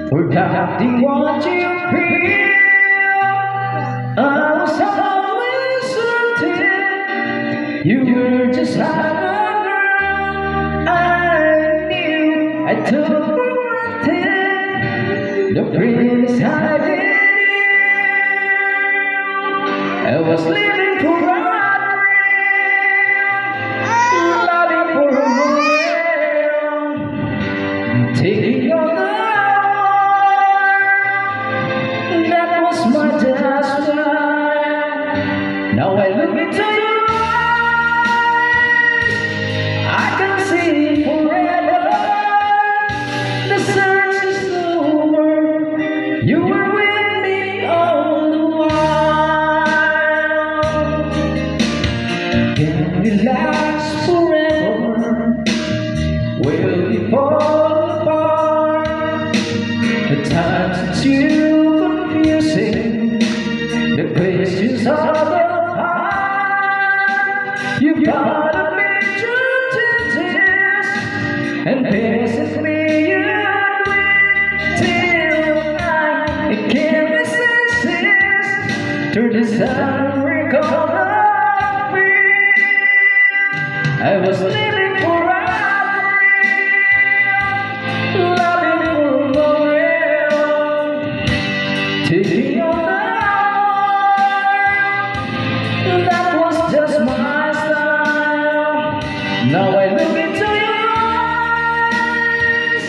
forgetting what you feel. I was always certain you were just another girl. I knew I took for granted the prince hiding you. I was living for a dream, loving for a moment, taking your love. That was my destiny. Now I look into your eyes, I can see forever. The search is over. You were with me all the while. Can we last forever? Will we fall apart? The times it's you confusing, the questions of the heart. You gotta make your chances and passes me till I can't resist to decide recovery. I was living for a dream, loving for a moment, taking your love. That was just my style. Now I look into your eyes,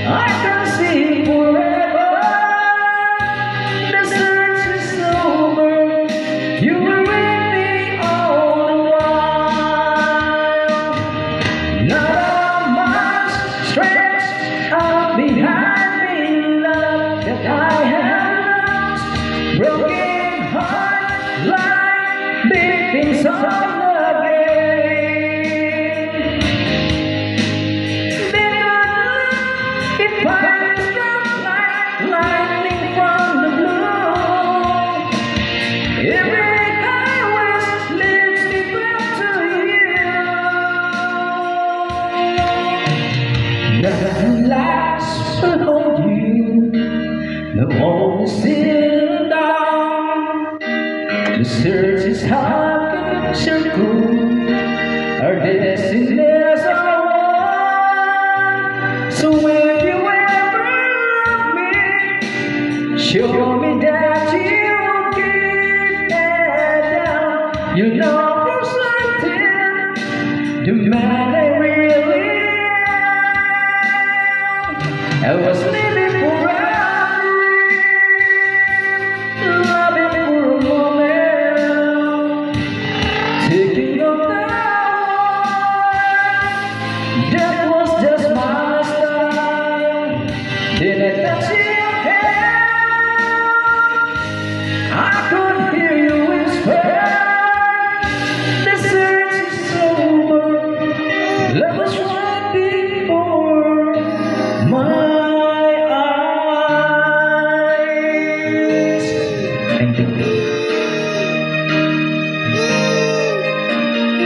I can see forever. The search is over. You were with me all the while. Not much strength out behind me, love that I have lost. Broken heart, like beatings of the game. Then it finally struck like lightning from the blue. Every highway leads me back to you. Nothing lasts but hold you. The wall is still down. The search is hard.